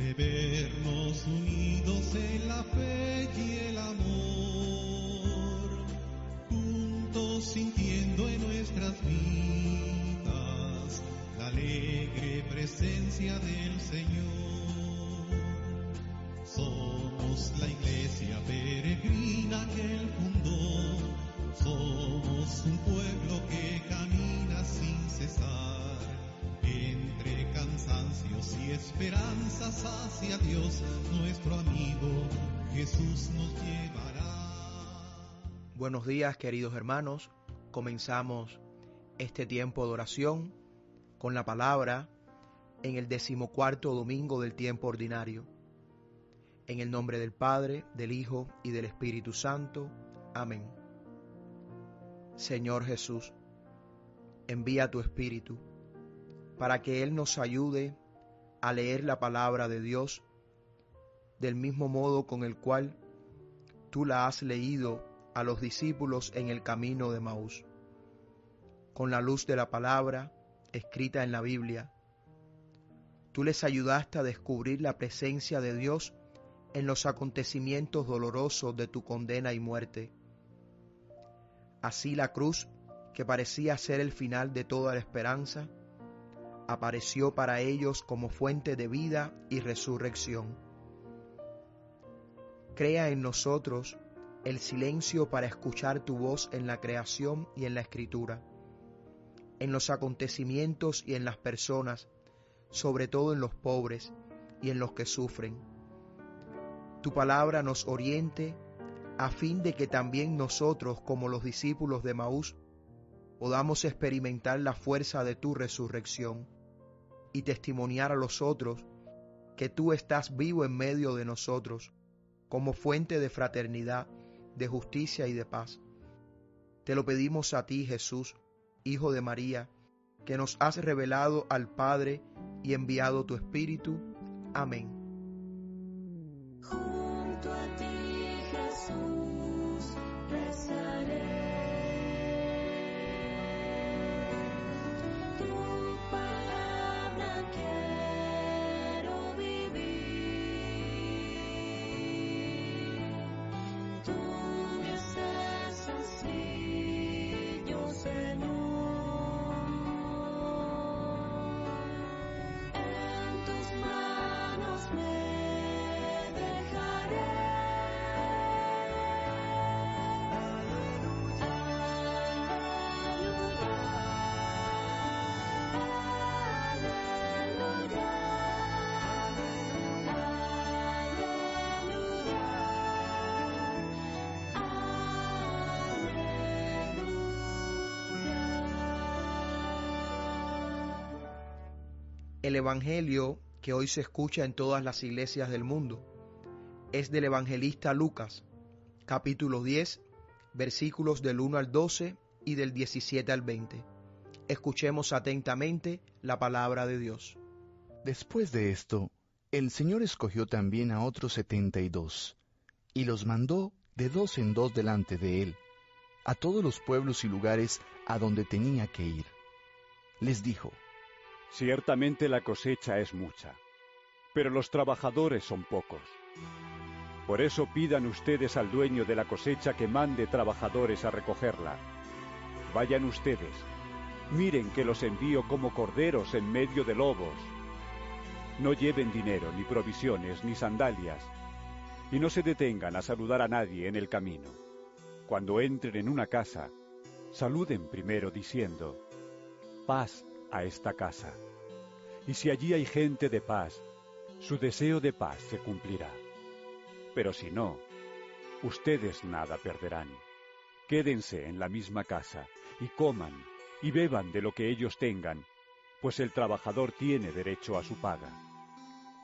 de vernos unidos en la fe y el amor, juntos sintiendo en nuestras vidas la alegre presencia del Señor. Somos la iglesia peregrina que Él fundó, somos un pueblo que camina sin cesar, entre cansancios y esperanzas hacia Dios, nuestro amigo Jesús nos llevará. Buenos días, queridos hermanos. Comenzamos este tiempo de oración con la palabra en el 14º domingo del tiempo ordinario. En el nombre del Padre, del Hijo y del Espíritu Santo. Amén. Señor Jesús, envía tu Espíritu para que Él nos ayude a leer la palabra de Dios del mismo modo con el cual tú la has leído a los discípulos en el camino de Emaús. Con la luz de la palabra escrita en la Biblia, tú les ayudaste a descubrir la presencia de Dios en los acontecimientos dolorosos de tu condena y muerte. Así la cruz, que parecía ser el final de toda la esperanza, apareció para ellos como fuente de vida y resurrección. Crea en nosotros el silencio para escuchar tu voz en la creación y en la escritura, en los acontecimientos y en las personas, sobre todo en los pobres y en los que sufren. Tu palabra nos oriente a fin de que también nosotros, como los discípulos de Emaús, podamos experimentar la fuerza de tu resurrección y testimoniar a los otros que tú estás vivo en medio de nosotros, como fuente de fraternidad, de justicia y de paz. Te lo pedimos a ti, Jesús, Hijo de María, que nos has revelado al Padre y enviado tu Espíritu. Amén. Junto a ti, Jesús, rezaré. Tu palabra quiero vivir. Tú me haces sencillo, Señor. En tus manos me El Evangelio que hoy se escucha en todas las iglesias del mundo es del evangelista Lucas, capítulo 10, versículos del 1 al 12 y del 17 al 20. Escuchemos atentamente la palabra de Dios. Después de esto, el Señor escogió también a otros 72, y los mandó de dos en dos delante de él, a todos los pueblos y lugares a donde tenía que ir. Les dijo: Ciertamente la cosecha es mucha, pero los trabajadores son pocos. Por eso pidan ustedes al dueño de la cosecha que mande trabajadores a recogerla. Vayan ustedes, miren que los envío como corderos en medio de lobos. No lleven dinero, ni provisiones, ni sandalias, y no se detengan a saludar a nadie en el camino. Cuando entren en una casa, saluden primero diciendo: paz a esta casa. Y si allí hay gente de paz, su deseo de paz se cumplirá. Pero si no, ustedes nada perderán. Quédense en la misma casa, y coman, y beban de lo que ellos tengan, pues el trabajador tiene derecho a su paga.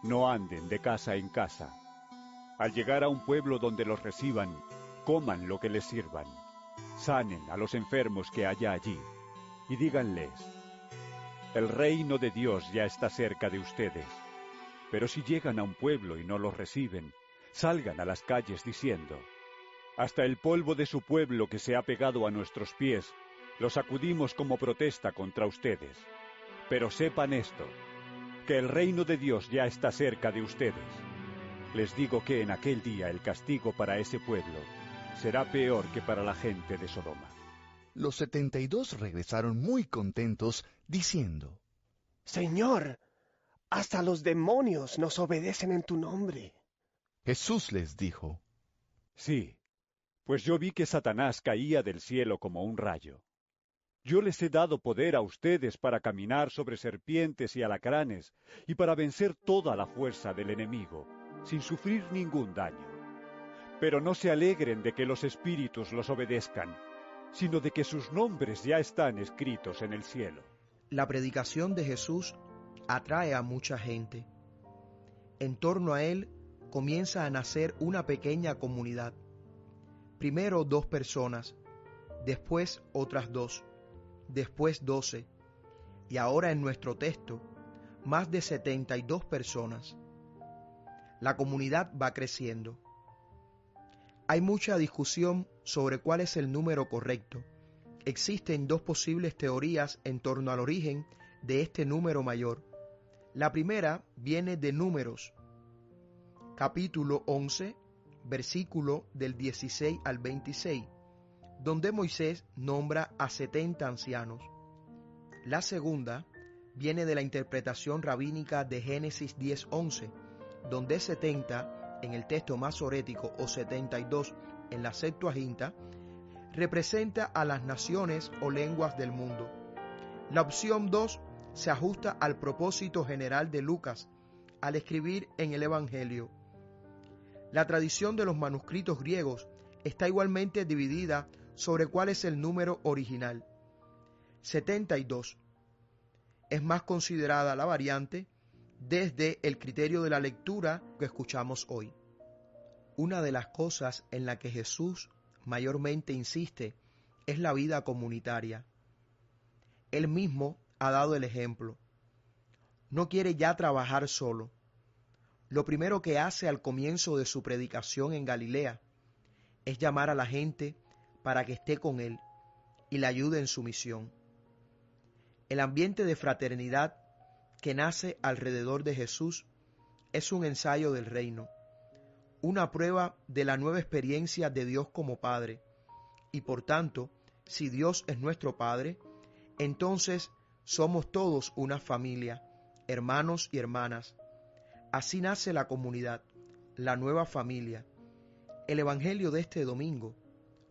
No anden de casa en casa. Al llegar a un pueblo donde los reciban, coman lo que les sirvan. Sanen a los enfermos que haya allí, y díganles: el reino de Dios ya está cerca de ustedes. Pero si llegan a un pueblo y no los reciben, salgan a las calles diciendo: hasta el polvo de su pueblo que se ha pegado a nuestros pies, lo sacudimos como protesta contra ustedes. Pero sepan esto: que el reino de Dios ya está cerca de ustedes. Les digo que en aquel día el castigo para ese pueblo será peor que para la gente de Sodoma. Los 72 regresaron muy contentos, diciendo: Señor, hasta los demonios nos obedecen en tu nombre. Jesús les dijo: Sí, pues yo vi que Satanás caía del cielo como un rayo. Yo les he dado poder a ustedes para caminar sobre serpientes y alacranes y para vencer toda la fuerza del enemigo, sin sufrir ningún daño. Pero no se alegren de que los espíritus los obedezcan, sino de que sus nombres ya están escritos en el cielo. La predicación de Jesús atrae a mucha gente. En torno a él comienza a nacer una pequeña comunidad. Primero 2 personas, después otras 2, después 12, y ahora en nuestro texto, más de 72 personas. La comunidad va creciendo. Hay mucha discusión sobre cuál es el número correcto. Existen 2 posibles teorías en torno al origen de este número mayor. La primera viene de Números, capítulo 11, versículo del 16 al 26, donde Moisés nombra a 70 ancianos. La segunda viene de la interpretación rabínica de Génesis 10:11, donde 70 en el texto masorético o 72 en la Septuaginta representa a las naciones o lenguas del mundo. La opción 2 se ajusta al propósito general de Lucas al escribir en el Evangelio. La tradición de los manuscritos griegos está igualmente dividida sobre cuál es el número original. 72 es más considerada la variante desde el criterio de la lectura que escuchamos hoy. Una de las cosas en la que Jesús mayormente insiste es la vida comunitaria. Él mismo ha dado el ejemplo. No quiere ya trabajar solo. Lo primero que hace al comienzo de su predicación en Galilea es llamar a la gente para que esté con él y le ayude en su misión. El ambiente de fraternidad que nace alrededor de Jesús es un ensayo del reino, una prueba de la nueva experiencia de Dios como Padre, y por tanto, si Dios es nuestro Padre, entonces somos todos una familia, hermanos y hermanas. Así nace la comunidad, la nueva familia. El Evangelio de este domingo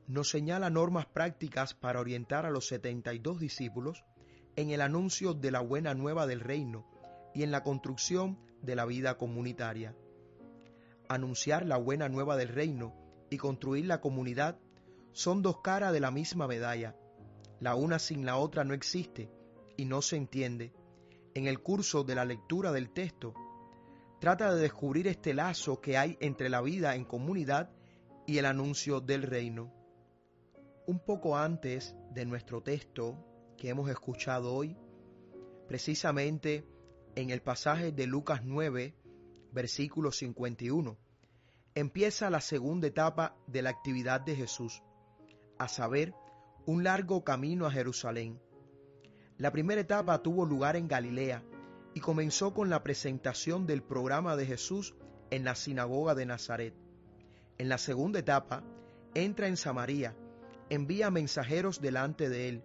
nos señala normas prácticas para orientar a los 72 discípulos en el anuncio de la buena nueva del reino y en la construcción de la vida comunitaria. Anunciar la buena nueva del reino y construir la comunidad son 2 caras de la misma medalla. La una sin la otra no existe y no se entiende. En el curso de la lectura del texto, trata de descubrir este lazo que hay entre la vida en comunidad y el anuncio del reino. Un poco antes de nuestro texto que hemos escuchado hoy, precisamente en el pasaje de Lucas 9, versículo 51, empieza la segunda etapa de la actividad de Jesús, a saber, un largo camino a Jerusalén. La primera etapa tuvo lugar en Galilea y comenzó con la presentación del programa de Jesús en la sinagoga de Nazaret. En la segunda etapa, entra en Samaria, envía mensajeros delante de él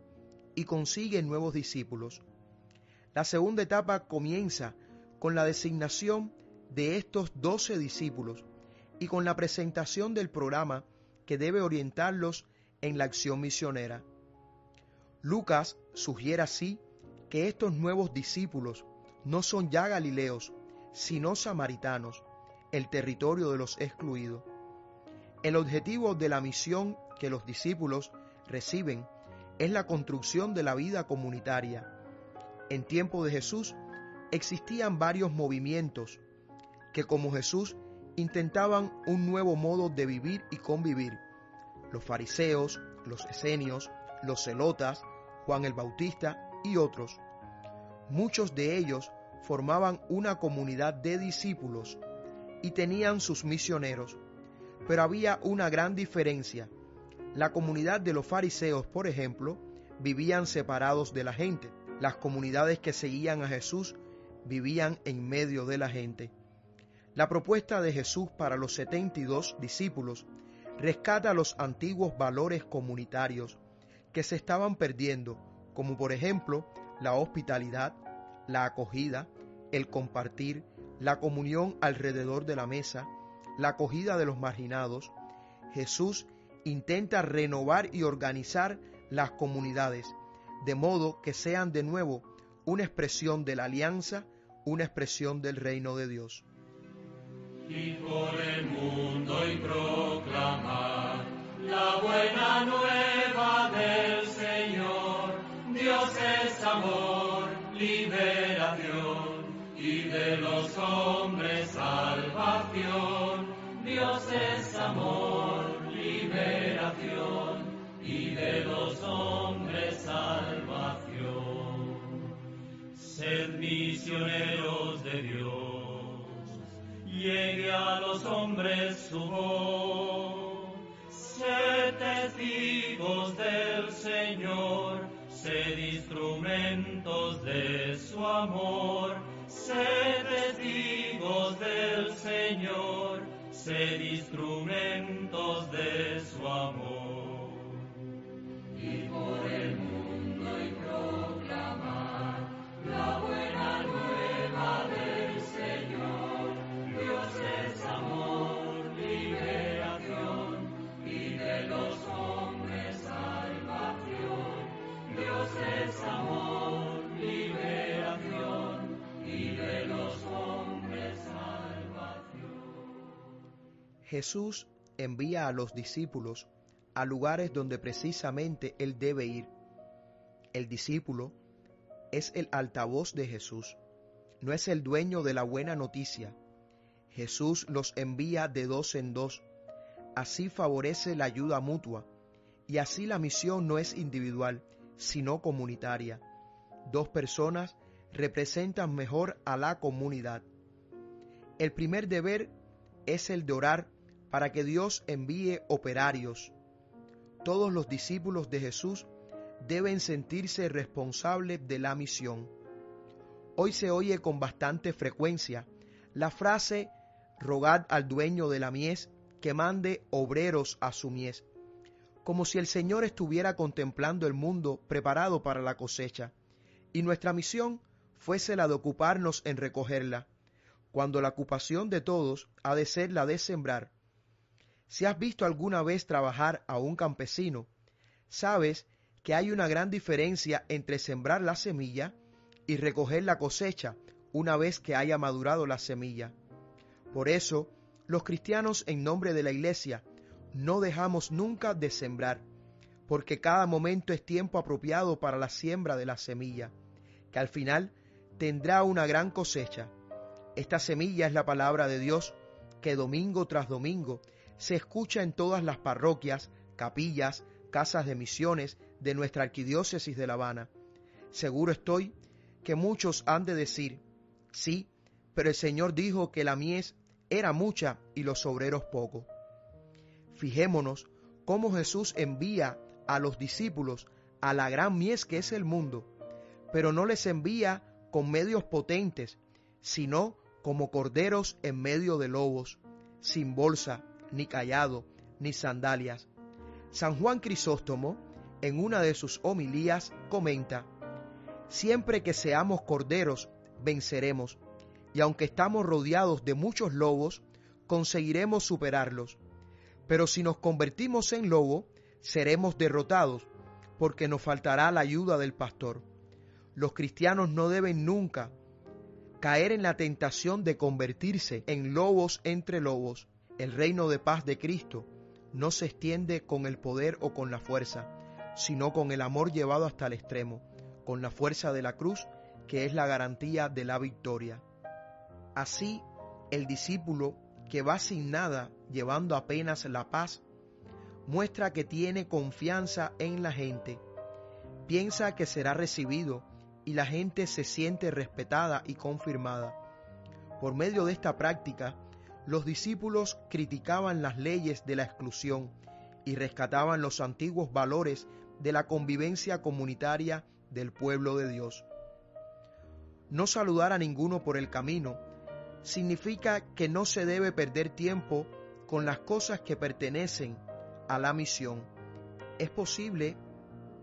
y consigue nuevos discípulos. La segunda etapa comienza con la designación de estos 12 discípulos y con la presentación del programa que debe orientarlos en la acción misionera. Lucas sugiere así que estos nuevos discípulos no son ya galileos, sino samaritanos, el territorio de los excluidos. El objetivo de la misión que los discípulos reciben es la construcción de la vida comunitaria. En tiempo de Jesús existían varios movimientos que, como Jesús, intentaban un nuevo modo de vivir y convivir. Los fariseos, los esenios, los celotas, Juan el Bautista y otros. Muchos de ellos formaban una comunidad de discípulos y tenían sus misioneros, pero había una gran diferencia. La comunidad de los fariseos, por ejemplo, vivían separados de la gente. Las comunidades que seguían a Jesús vivían en medio de la gente. La propuesta de Jesús para los 72 discípulos rescata los antiguos valores comunitarios que se estaban perdiendo, como por ejemplo la hospitalidad, la acogida, el compartir, la comunión alrededor de la mesa, la acogida de los marginados. Jesús intenta renovar y organizar las comunidades, de modo que sean de nuevo una expresión de la alianza, una expresión del reino de Dios. Ir por el mundo y proclamar la buena nueva del Señor. Dios es amor, liberación, y de los hombres salvación. Dios es amor, liberación, y de los hombres salvación. Sed misioneros de Dios, llegue a los hombres su voz. Sed testigos del Señor, sed instrumentos de su amor. Sed testigos del Señor, sed instrumentos de su amor. Y por el mundo y proclamar la buena nueva del Señor. Dios es amor, liberación, y de los hombres salvación. Dios es amor, liberación, y de los hombres salvación. Jesús envía a los discípulos a lugares donde precisamente Él debe ir. El discípulo es el altavoz de Jesús, no es el dueño de la buena noticia. Jesús los envía de dos en dos, así favorece la ayuda mutua, y así la misión no es individual, sino comunitaria. Dos personas representan mejor a la comunidad. El primer deber es el de orar para que Dios envíe operarios. Todos los discípulos de Jesús deben sentirse responsables de la misión. Hoy se oye con bastante frecuencia la frase: rogad al dueño de la mies que mande obreros a su mies, como si el Señor estuviera contemplando el mundo preparado para la cosecha, y nuestra misión fuese la de ocuparnos en recogerla, cuando la ocupación de todos ha de ser la de sembrar. Si has visto alguna vez trabajar a un campesino, sabes que hay una gran diferencia entre sembrar la semilla y recoger la cosecha una vez que haya madurado la semilla. Por eso, los cristianos en nombre de la Iglesia no dejamos nunca de sembrar, porque cada momento es tiempo apropiado para la siembra de la semilla, que al final tendrá una gran cosecha. Esta semilla es la palabra de Dios, que domingo tras domingo se escucha en todas las parroquias, capillas, casas de misiones de nuestra arquidiócesis de La Habana. Seguro estoy que muchos han de decir: sí, pero el Señor dijo que la mies era mucha y los obreros pocos. Fijémonos cómo Jesús envía a los discípulos a la gran mies que es el mundo, pero no les envía con medios potentes, sino como corderos en medio de lobos, sin bolsa, ni cayado, ni sandalias. San Juan Crisóstomo, en una de sus homilías, comenta: siempre que seamos corderos, venceremos, y aunque estamos rodeados de muchos lobos, conseguiremos superarlos. Pero si nos convertimos en lobo, seremos derrotados, porque nos faltará la ayuda del pastor. Los cristianos no deben nunca caer en la tentación de convertirse en lobos entre lobos. El reino de paz de Cristo no se extiende con el poder o con la fuerza, sino con el amor llevado hasta el extremo, con la fuerza de la cruz, que es la garantía de la victoria. Así, el discípulo que va sin nada, llevando apenas la paz, muestra que tiene confianza en la gente, piensa que será recibido y la gente se siente respetada y confirmada. Por medio de esta práctica, los discípulos criticaban las leyes de la exclusión y rescataban los antiguos valores de la convivencia comunitaria del pueblo de Dios. No saludar a ninguno por el camino significa que no se debe perder tiempo con las cosas que pertenecen a la misión. Es posible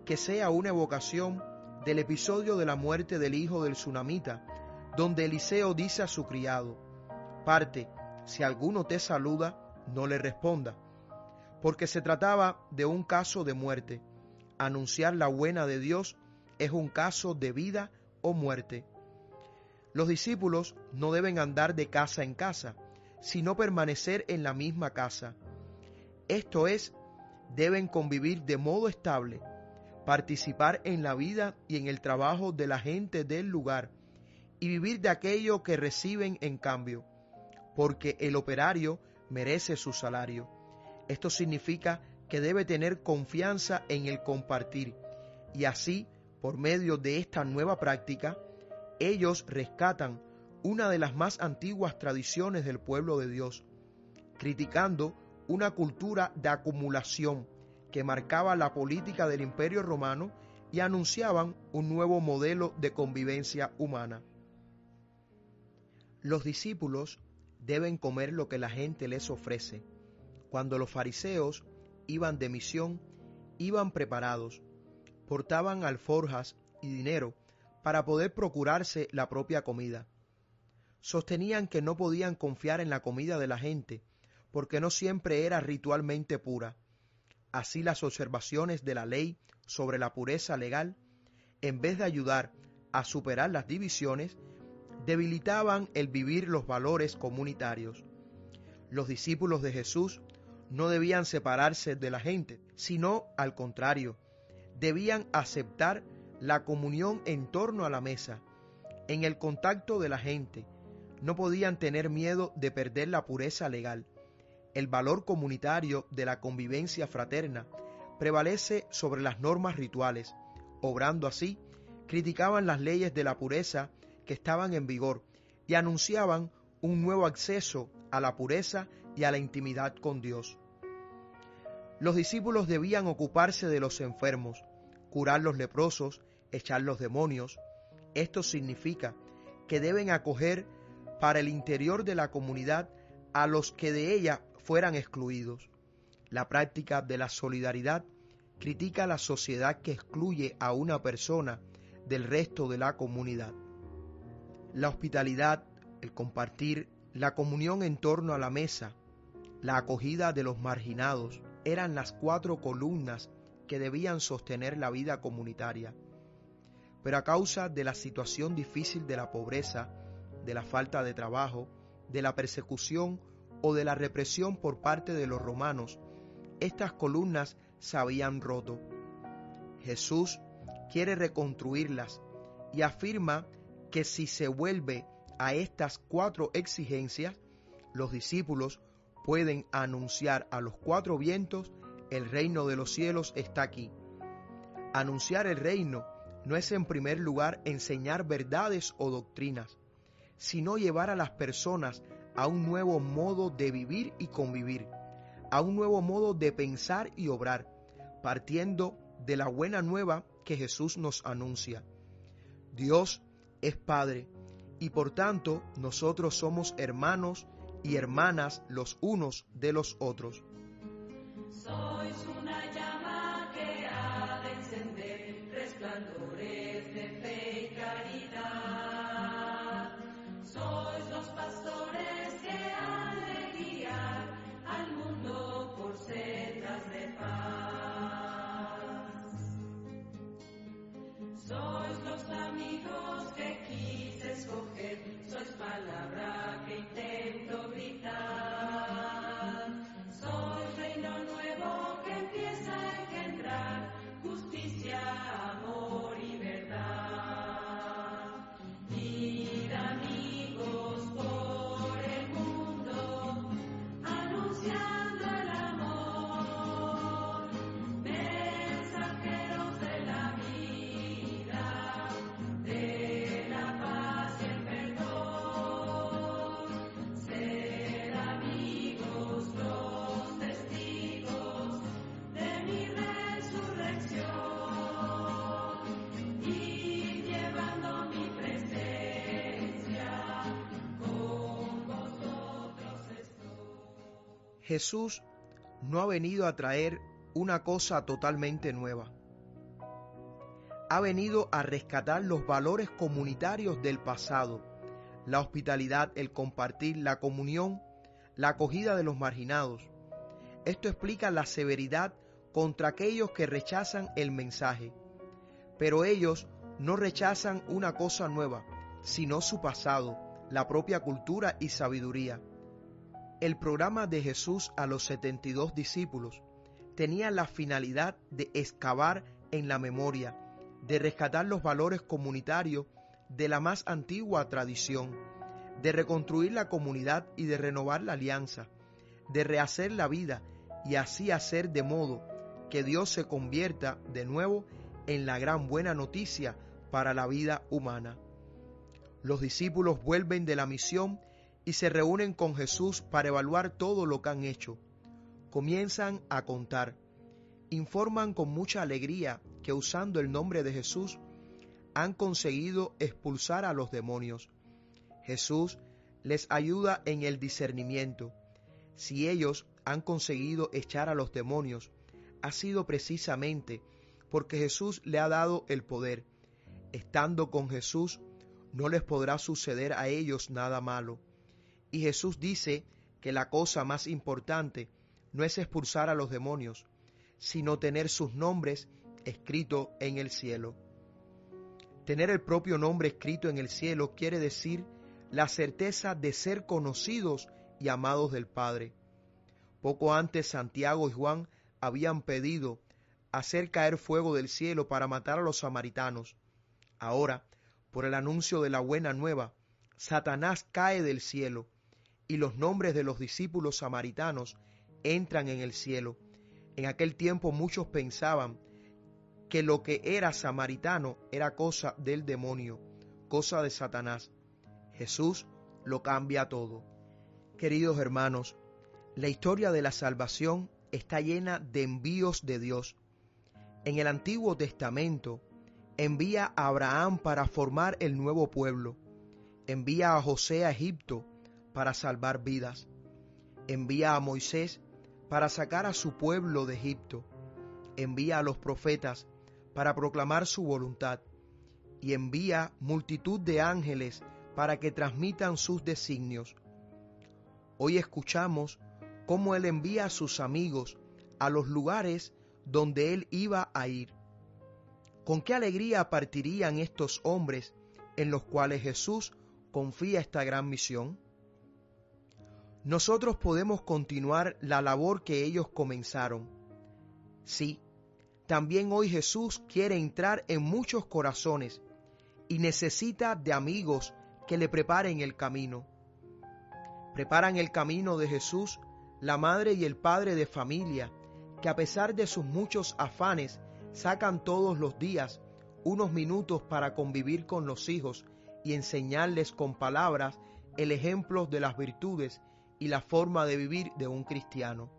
que sea una evocación del episodio de la muerte del hijo del tsunamita, donde Eliseo dice a su criado: parte, si alguno te saluda, no le responda, porque se trataba de un caso de muerte. Anunciar la buena de Dios es un caso de vida o muerte. Los discípulos no deben andar de casa en casa, sino permanecer en la misma casa. Esto es, deben convivir de modo estable, participar en la vida y en el trabajo de la gente del lugar y vivir de aquello que reciben en cambio, porque el operario merece su salario. Esto significa que debe tener confianza en el compartir, y así, por medio de esta nueva práctica, ellos rescatan una de las más antiguas tradiciones del pueblo de Dios, criticando una cultura de acumulación que marcaba la política del Imperio Romano y anunciaban un nuevo modelo de convivencia humana. Los discípulos deben comer lo que la gente les ofrece. Cuando los fariseos iban de misión, iban preparados, portaban alforjas y dinero para poder procurarse la propia comida. Sostenían que no podían confiar en la comida de la gente, porque no siempre era ritualmente pura. Así las observaciones de la ley sobre la pureza legal, en vez de ayudar a superar las divisiones, debilitaban el vivir los valores comunitarios. Los discípulos de Jesús no debían separarse de la gente, sino al contrario, debían aceptar la comunión en torno a la mesa, en el contacto de la gente. No podían tener miedo de perder la pureza legal. El valor comunitario de la convivencia fraterna prevalece sobre las normas rituales. Obrando así, criticaban las leyes de la pureza que estaban en vigor y anunciaban un nuevo acceso a la pureza y a la intimidad con Dios. Los discípulos debían ocuparse de los enfermos, curar los leprosos, echar los demonios. Esto significa que deben acoger para el interior de la comunidad a los que de ella fueran excluidos. La práctica de la solidaridad critica la sociedad que excluye a una persona del resto de la comunidad. La hospitalidad, el compartir, la comunión en torno a la mesa, la acogida de los marginados, eran las 4 columnas que debían sostener la vida comunitaria. Pero a causa de la situación difícil de la pobreza, de la falta de trabajo, de la persecución o de la represión por parte de los romanos, estas columnas se habían roto. Jesús quiere reconstruirlas y afirma que si se vuelve a estas 4 exigencias, los discípulos pueden anunciar a los 4 vientos: el reino de los cielos está aquí. Anunciar el reino no es en primer lugar enseñar verdades o doctrinas, sino llevar a las personas a un nuevo modo de vivir y convivir, a un nuevo modo de pensar y obrar, partiendo de la buena nueva que Jesús nos anuncia. Dios es Padre y por tanto nosotros somos hermanos y hermanas los unos de los otros. Sois una llama que ha de encender resplandores de fe y caridad. Sois los pastores que han de guiar al mundo por sendas de paz. Sois los amigos que quise escoger, sois palabra que intento gritar. Sois reino nuevo que empieza Jesús no ha venido a traer una cosa totalmente nueva. Ha venido a rescatar los valores comunitarios del pasado, la hospitalidad, el compartir, la comunión, la acogida de los marginados. Esto explica la severidad contra aquellos que rechazan el mensaje. Pero ellos no rechazan una cosa nueva, sino su pasado, la propia cultura y sabiduría. El programa de Jesús a los 72 discípulos tenía la finalidad de excavar en la memoria, de rescatar los valores comunitarios de la más antigua tradición, de reconstruir la comunidad y de renovar la alianza, de rehacer la vida y así hacer de modo que Dios se convierta de nuevo en la gran buena noticia para la vida humana. Los discípulos vuelven de la misión y se reúnen con Jesús para evaluar todo lo que han hecho. Comienzan a contar. Informan con mucha alegría que usando el nombre de Jesús han conseguido expulsar a los demonios. Jesús les ayuda en el discernimiento. Si ellos han conseguido echar a los demonios, ha sido precisamente porque Jesús le ha dado el poder. Estando con Jesús, no les podrá suceder a ellos nada malo. Y Jesús dice que la cosa más importante no es expulsar a los demonios, sino tener sus nombres escritos en el cielo. Tener el propio nombre escrito en el cielo quiere decir la certeza de ser conocidos y amados del Padre. Poco antes Santiago y Juan habían pedido hacer caer fuego del cielo para matar a los samaritanos. Ahora, por el anuncio de la buena nueva, Satanás cae del cielo y los nombres de los discípulos samaritanos entran en el cielo. En aquel tiempo muchos pensaban que lo que era samaritano era cosa del demonio, cosa de Satanás. Jesús lo cambia todo. Queridos hermanos, la historia de la salvación está llena de envíos de Dios. En el Antiguo Testamento, envía a Abraham para formar el nuevo pueblo. Envía a José a Egipto para salvar vidas. Envía a Moisés para sacar a su pueblo de Egipto. Envía a los profetas para proclamar su voluntad. Y envía multitud de ángeles para que transmitan sus designios. Hoy escuchamos cómo Él envía a sus amigos a los lugares donde Él iba a ir. ¿Con qué alegría partirían estos hombres en los cuales Jesús confía esta gran misión? Nosotros podemos continuar la labor que ellos comenzaron. Sí, también hoy Jesús quiere entrar en muchos corazones y necesita de amigos que le preparen el camino. Preparan el camino de Jesús la madre y el padre de familia, que a pesar de sus muchos afanes, sacan todos los días unos minutos para convivir con los hijos y enseñarles con palabras el ejemplo de las virtudes y la forma de vivir de un cristiano.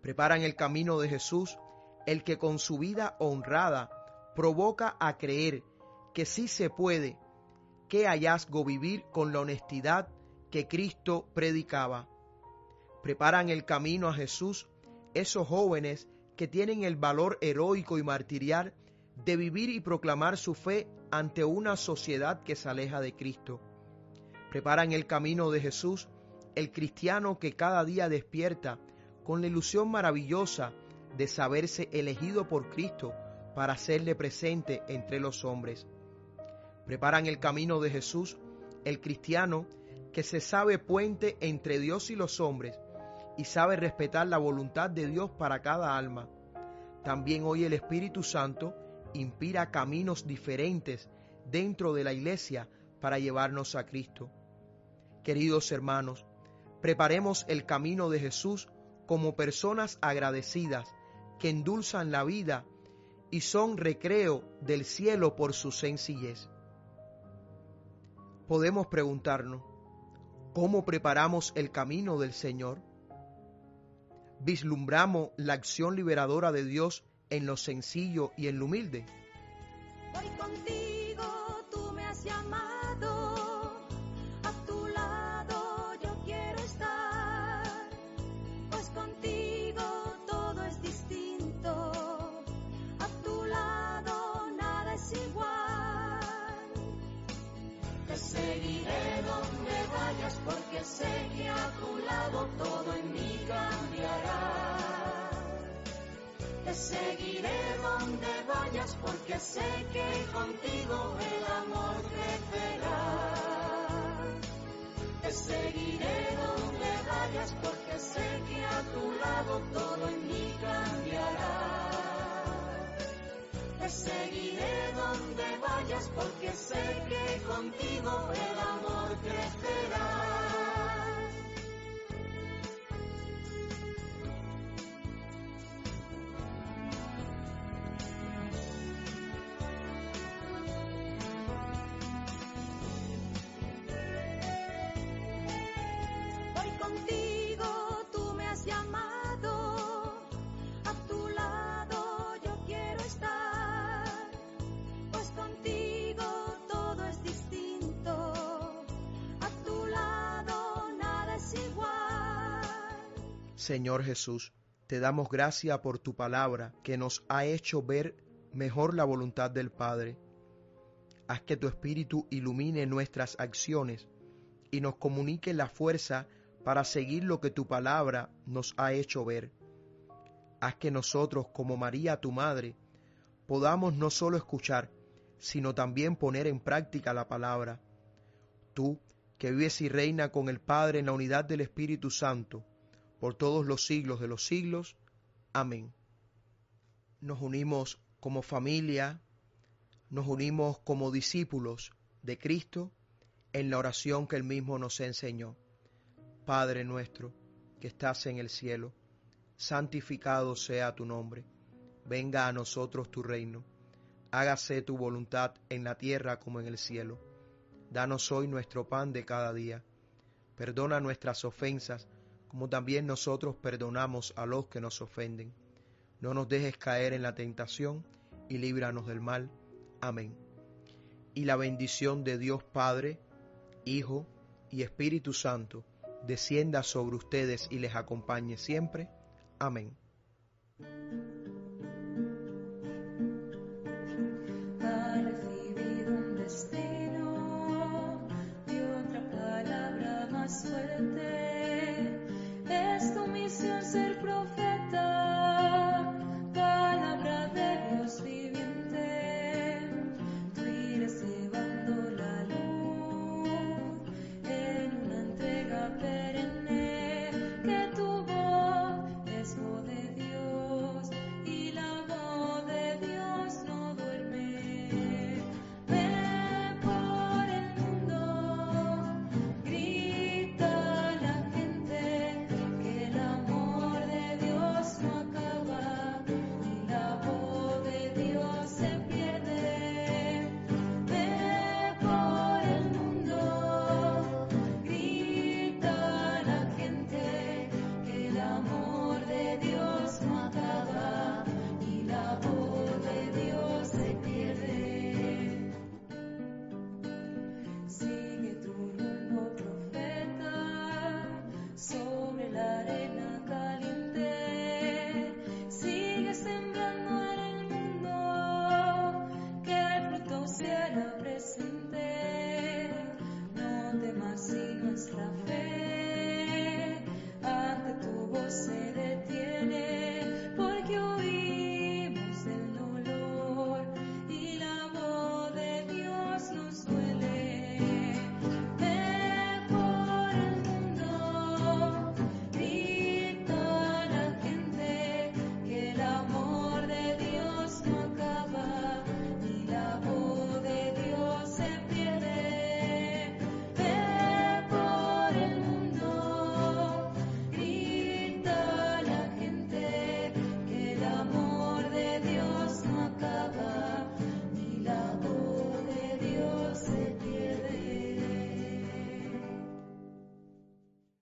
Preparan el camino de Jesús, el que con su vida honrada provoca a creer que sí se puede. Qué hallazgo vivir con la honestidad que Cristo predicaba. Preparan el camino a Jesús esos jóvenes que tienen el valor heroico y martirial de vivir y proclamar su fe ante una sociedad que se aleja de Cristo. Preparan el camino de Jesús el cristiano que cada día despierta con la ilusión maravillosa de saberse elegido por Cristo para hacerle presente entre los hombres. Preparan el camino de Jesús el cristiano que se sabe puente entre Dios y los hombres y sabe respetar la voluntad de Dios para cada alma. También hoy el Espíritu Santo inspira caminos diferentes dentro de la iglesia para llevarnos a Cristo. Queridos hermanos, preparemos el camino de Jesús como personas agradecidas que endulzan la vida y son recreo del cielo por su sencillez. Podemos preguntarnos, ¿cómo preparamos el camino del Señor? ¿Vislumbramos la acción liberadora de Dios en lo sencillo y en lo humilde? Voy contigo, tú me has llamado, a tu lado yo quiero estar. vayas porque sé que contigo el amor crecerá. Te seguiré donde vayas porque sé que a tu lado todo en mí cambiará. Te seguiré donde vayas porque sé que contigo el amor crecerá. Voy contigo, tú me has llamado, a tu lado yo quiero estar, pues contigo todo es distinto, a tu lado nada es igual. Señor Jesús, te damos gracias por tu palabra que nos ha hecho ver mejor la voluntad del Padre. Haz que tu Espíritu ilumine nuestras acciones y nos comunique la fuerza para seguir lo que tu palabra nos ha hecho ver. Haz que nosotros, como María tu Madre, podamos no solo escuchar, sino también poner en práctica la palabra. Tú, que vives y reinas con el Padre en la unidad del Espíritu Santo, por todos los siglos de los siglos. Amén. Nos unimos como familia, nos unimos como discípulos de Cristo en la oración que Él mismo nos enseñó. Padre nuestro, que estás en el cielo, santificado sea tu nombre. Venga a nosotros tu reino. Hágase tu voluntad en la tierra como en el cielo. Danos hoy nuestro pan de cada día. Perdona nuestras ofensas, como también nosotros perdonamos a los que nos ofenden. No nos dejes caer en la tentación y líbranos del mal. Amén. Y la bendición de Dios Padre, Hijo y Espíritu Santo descienda sobre ustedes y les acompañe siempre. Amén.